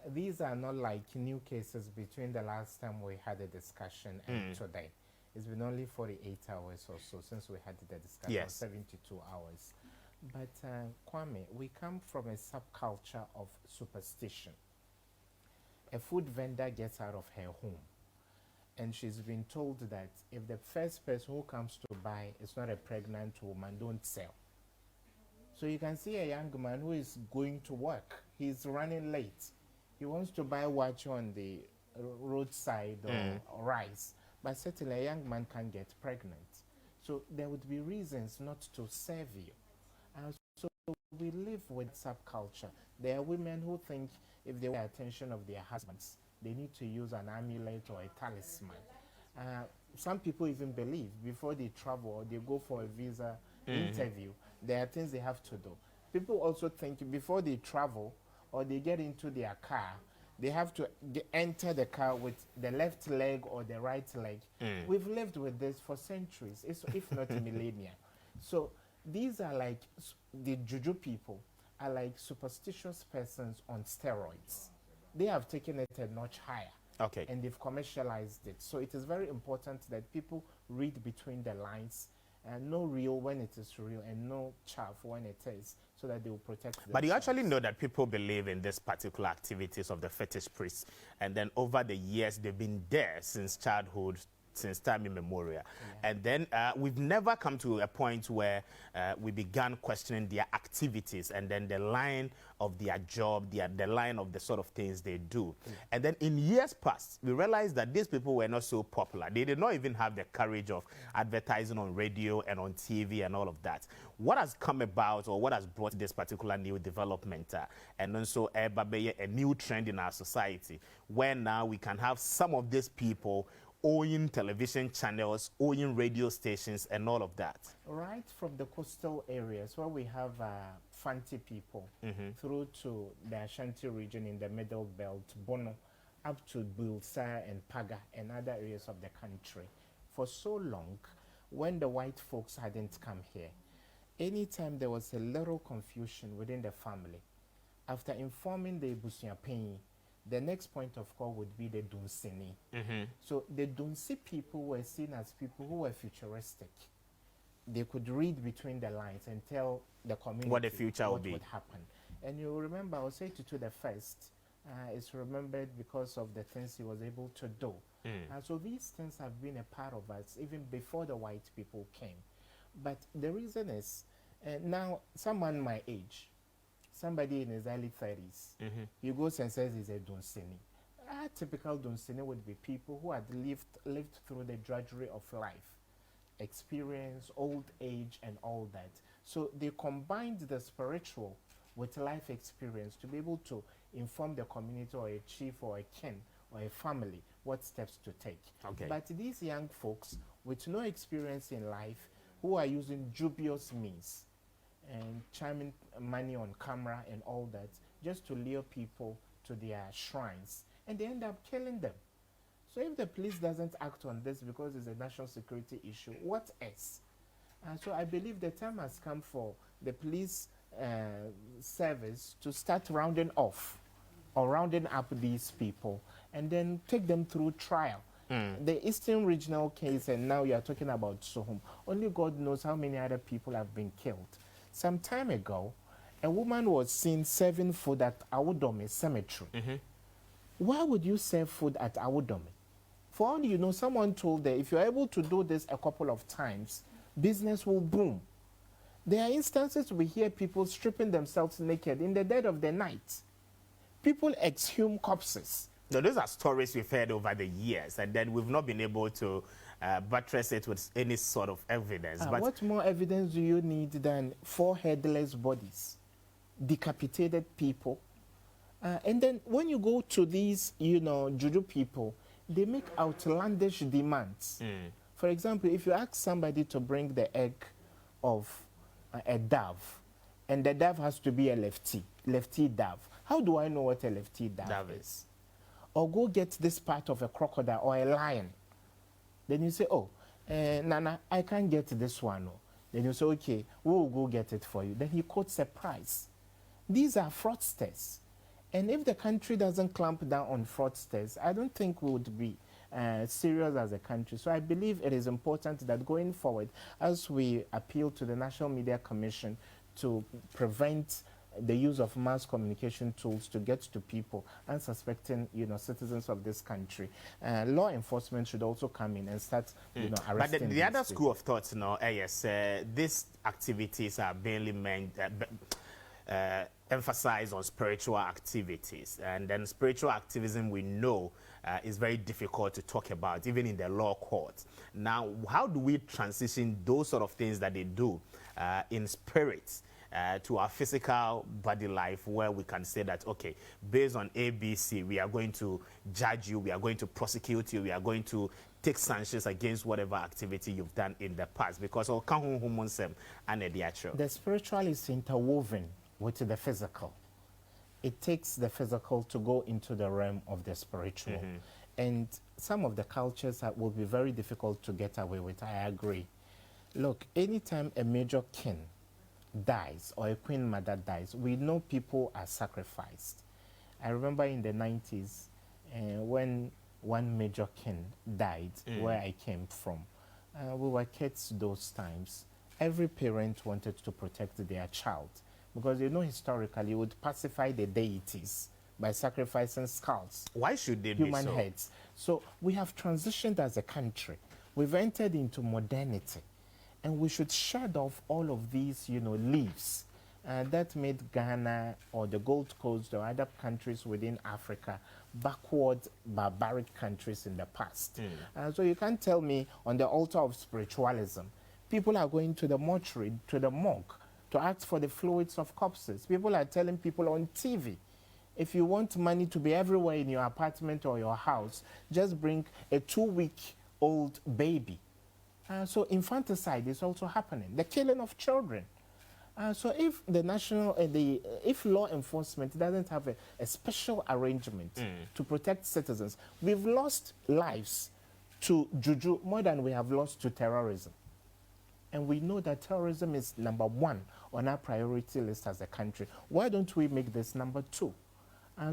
These are not like new cases between the last time we had a discussion and today. It's been only 48 hours or so since we had the discussion, Yes. 72 hours. But Kwame, we come from a subculture of superstition. A food vendor gets out of her home and she's been told that if the first person who comes to buy is not a pregnant woman, don't sell. So you can see a young man who is going to work. He's running late. He wants to buy watch on the roadside or rice, but certainly a young man can get pregnant. So there would be reasons not to serve you. So we live with subculture. There are women who think if they want the attention of their husbands, they need to use an amulet or a talisman. Some people even believe before they travel or they go for a visa interview, there are things they have to do. People also think before they travel or they get into their car, they have to enter the car with the left leg or the right leg. We've lived with this for centuries, if not millennia. So these are like the juju people are like superstitious persons on steroids. They have taken it a notch higher. Okay. And they've commercialized it. So it is very important that people read between the lines and know real when it is real and know chaff when it is, so that they will protect themselves. But you actually know that people believe in this particular activities of the fetish priests, and then over the years they've been there since childhood, since time immemorial. Yeah. And then we've never come to a point where we began questioning their activities and then the line of their job, the line of the sort of things they do. Yeah. And then in years past, we realized that these people were not so popular. They did not even have the courage of advertising on radio and on TV and all of that. What has come about, or what has brought this particular new development and also a new trend in our society, where now we can have some of these people owning television channels, owning radio stations, and all of that? Right from the coastal areas where we have Fanti people through to the Ashanti region in the Middle Belt, Bono, up to Bulsa and Paga and other areas of the country. For so long, when the white folks hadn't come here, anytime there was a little confusion within the family, after informing the Busuapenyi, the next point of call would be the Dunsini. So the Dunsi people were seen as people who were futuristic. They could read between the lines and tell the community what the future would happen. And you remember, I'll say to the first, is remembered because of the things he was able to do. So these things have been a part of us even before the white people came. But the reason is, now someone my age, somebody in his early 30s, he goes and says he's a Dunsini. A typical Dunsini would be people who had lived through the drudgery of life, experience, old age, and all that. So they combined the spiritual with life experience to be able to inform the community or a chief or a kin or a family what steps to take. Okay. But these young folks with no experience in life who are using dubious means and chiming money on camera and all that just to lure people to their shrines, and they end up killing them. So if the police doesn't act on this because it's a national security issue, what else? So I believe the time has come for the police service to start rounding off or rounding up these people and then take them through trial. The Eastern Regional case, and now you are talking about Sohum, only God knows how many other people have been killed. Some time ago, a woman was seen serving food at Awudome Cemetery. Why would you serve food at Awudome? For all you know, someone told her, if you're able to do this a couple of times, business will boom. There are instances we hear people stripping themselves naked in the dead of the night. People exhume corpses. So those are stories we've heard over the years, and then we've not been able to buttress it with any sort of evidence. But what more evidence do you need than 4 headless bodies, decapitated people? And then when you go to these, juju people, they make outlandish demands. For example, if you ask somebody to bring the egg of a dove, and the dove has to be a lefty dove, how do I know what a lefty dove is? Or go get this part of a crocodile or a lion. Then you say, oh, Nana, I can't get this one. Then you say, okay, we'll go get it for you. Then he quotes a price. These are fraudsters. And if the country doesn't clamp down on fraudsters, I don't think we would be serious as a country. So I believe it is important that going forward, as we appeal to the National Media Commission to prevent the use of mass communication tools to get to people unsuspecting, citizens of this country, law enforcement should also come in and start, arresting. But the other school of thought, yes, these activities are mainly meant. Emphasize on spiritual activities, and then spiritual activism we know is very difficult to talk about even in the law court. Now, how do we transition those sort of things that they do in spirit to our physical body life, where we can say that, okay, based on ABC, we are going to judge you, we are going to prosecute you, we are going to take sanctions against whatever activity you've done in the past, because the spiritual is interwoven with the physical. It takes the physical to go into the realm of the spiritual. And some of the cultures will be very difficult to get away with, I agree. Look, anytime a major king dies or a queen mother dies, we know people are sacrificed. I remember in the 90s when one major king died, where I came from. We were kids those times. Every parent wanted to protect their child, because historically you would pacify the deities by sacrificing skulls. Why should they human be so? heads? So we have transitioned as a country. We've entered into modernity, and we should shed off all of these, leaves that made Ghana or the Gold Coast or other countries within Africa backward, barbaric countries in the past. So you can't tell me on the altar of spiritualism, people are going to the mortuary, to the morgue, to ask for the fluids of corpses. People are telling people on TV, if you want money to be everywhere in your apartment or your house, just bring a 2-week-old baby. So infanticide is also happening, the killing of children. So if the if law enforcement doesn't have a special arrangement to protect citizens, we've lost lives to juju more than we have lost to terrorism. And we know that terrorism is #1 on our priority list as a country. Why don't we make this #2?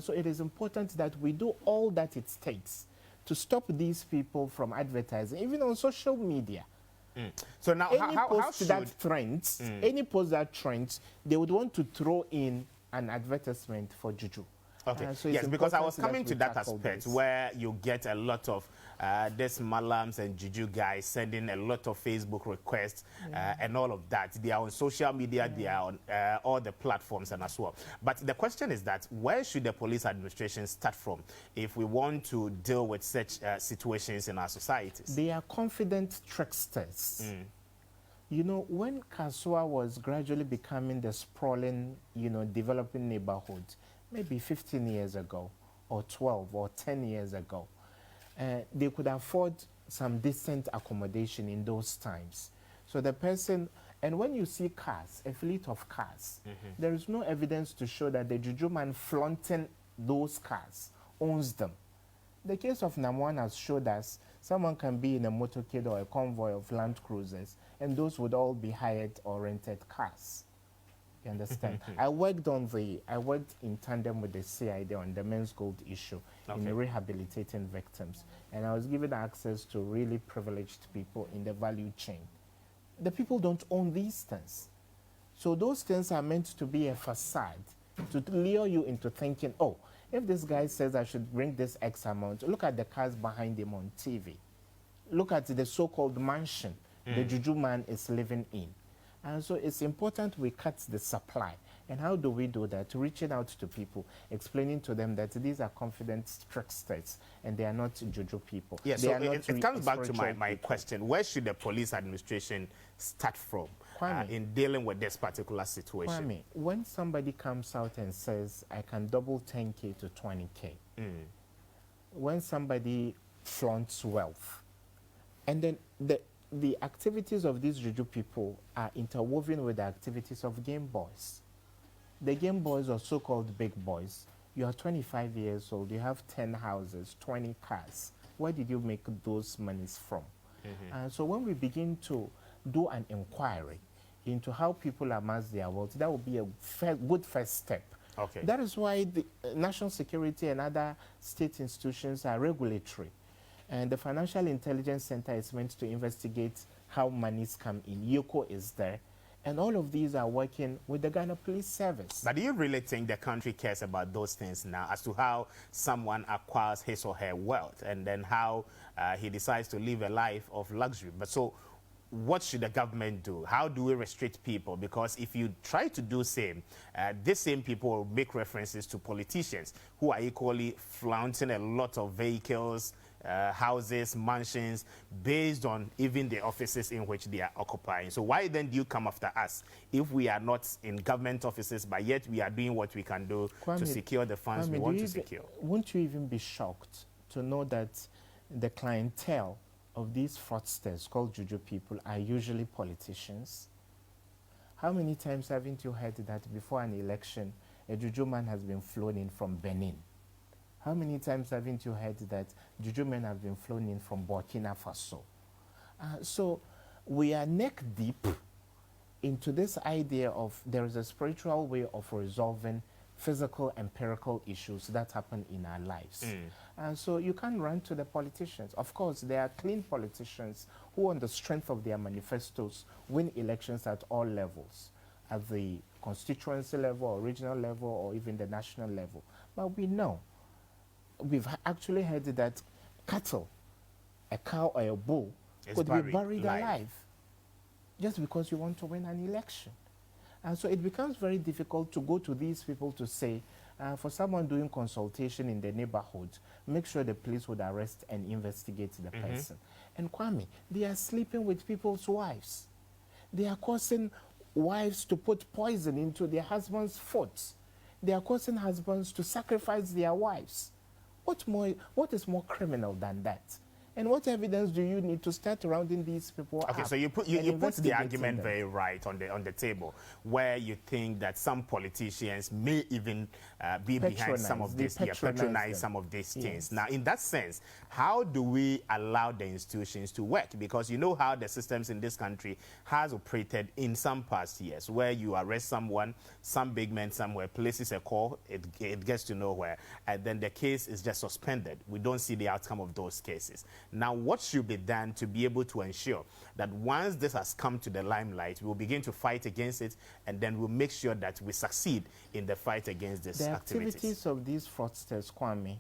So it is important that we do all that it takes to stop these people from advertising, even on social media. So now, Any how post should that trends, any post that trends, they would want to throw in an advertisement for juju. Okay. So yes, because I was coming to that tackle aspect this. where you get a lot of these malams and juju guys sending a lot of Facebook requests and all of that. They are on social media, they are on all the platforms and as well. But the question is that where should the police administration start from if we want to deal with such situations in our societies? They are confident tricksters. When Kasua was gradually becoming the sprawling, developing neighborhood, maybe 15 years ago, or 12 or 10 years ago, they could afford some decent accommodation in those times. So the person, and when you see cars, a fleet of cars, there is no evidence to show that the juju man flaunting those cars owns them. The case of Namwan has showed us someone can be in a motorcade or a convoy of Land Cruisers, and those would all be hired or rented cars. You understand? I worked in tandem with the CID on the men's gold issue in rehabilitating victims. And I was given access to really privileged people in the value chain. The people don't own these things. So those things are meant to be a facade to lure you into thinking, oh, if this guy says I should bring this X amount, look at the cars behind him on TV. Look at the so-called mansion the juju man is living in. And so it's important we cut the supply. And how do we do that? Reaching out to people, explaining to them that these are confident tricksters and they are not juju people. Yes, so it comes back to my question. Where should the police administration start from in dealing with this particular situation? Kwame, when somebody comes out and says, I can double 10K to 20K, when somebody flaunts wealth, and then the activities of these juju people are interwoven with the activities of game boys. The game boys are so-called big boys. You are 25 years old, you have 10 houses, 20 cars. Where did you make those monies from? So when we begin to do an inquiry into how people amass their wealth, that would be a good first step Okay. That is why the national security and other state institutions are regulatory. And the Financial Intelligence Center is meant to investigate how monies come in. YOCO is there. And all of these are working with the Ghana Police Service. But do you really think the country cares about those things now as to how someone acquires his or her wealth and then how he decides to live a life of luxury? But so what should the government do? How do we restrict people? Because if you try to do same, these same people will make references to politicians who are equally flaunting a lot of vehicles, houses, mansions, based on even the offices in which they are occupying. So why then do you come after us if we are not in government offices, but yet we are doing what we can do to secure the funds we want to secure? Won't you even be shocked to know that the clientele of these fraudsters called juju people are usually politicians? How many times haven't you heard that before an election, a juju man has been flown in from Benin? How many times haven't you heard that juju men have been flown in from Burkina Faso? So we are neck deep into this idea of there is a spiritual way of resolving physical, empirical issues that happen in our lives. So you can't run to the politicians. Of course, there are clean politicians who, on the strength of their manifestos, win elections at all levels, at the constituency level, or regional level, or even the national level. But we know, we've actually heard that cattle, a cow or a bull, could be buried alive just because you want to win an election. And so it becomes very difficult to go to these people to say, for someone doing consultation in the neighborhood, make sure the police would arrest and investigate the person. And Kwame, they are sleeping with people's wives. They are causing wives to put poison into their husbands' food. They are causing husbands to sacrifice their wives. What is more criminal than that? And what evidence do you need to start rounding these people up? Okay, so you put the argument very right on the table, where you think that some politicians may even be behind some of this, patronize some of these things. Now, in that sense, how do we allow the institutions to work? Because you know how the systems in this country has operated in some past years, where you arrest someone, some big man somewhere places a call, it gets to nowhere, and then the case is just suspended. We don't see the outcome of those cases. Now, what should be done to be able to ensure that once this has come to the limelight, we'll begin to fight against it, and then we'll make sure that we succeed in the fight against this activities? The activities of these fraudsters, Kwame,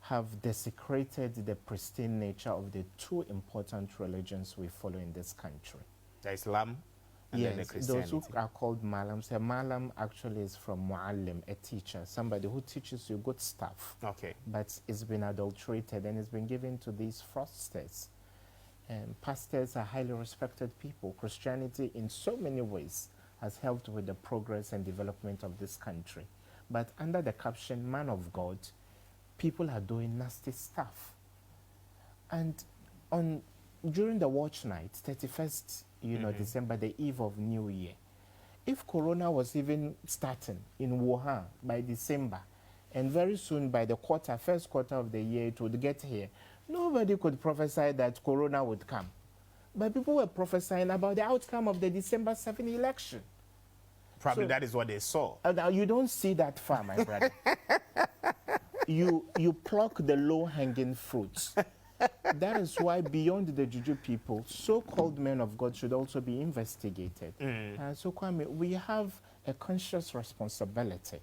have desecrated the pristine nature of the two important religions we follow in this country. The Islam and then the Christianity. Those who are called Malams. A Malam actually is from Muallim, a teacher, somebody who teaches you good stuff. Okay. But it's been adulterated and it's been given to these fraudsters. And pastors are highly respected people. Christianity, in so many ways, has helped with the progress and development of this country. But under the caption, man of God, people are doing nasty stuff. And during the watch night, 31st, December, the eve of New Year, if Corona was even starting in Wuhan by December, and very soon by the first quarter of the year, it would get here, nobody could prophesy that Corona would come. But people were prophesying about the outcome of the December 7 election. Probably that is what they saw. Now you don't see that far, my brother. You pluck the low-hanging fruits. That is why beyond the juju people, so-called men of God should also be investigated. So Kwame, we have a conscious responsibility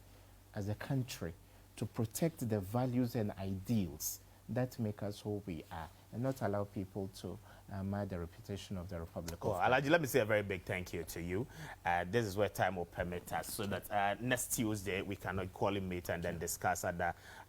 as a country to protect the values and ideals that make us who we are, and not allow people to mar the reputation of the Republic of Ghana. Alaji, let me say a very big thank you to you. This is where time will permit us, so that next Tuesday we can equally meet and then discuss other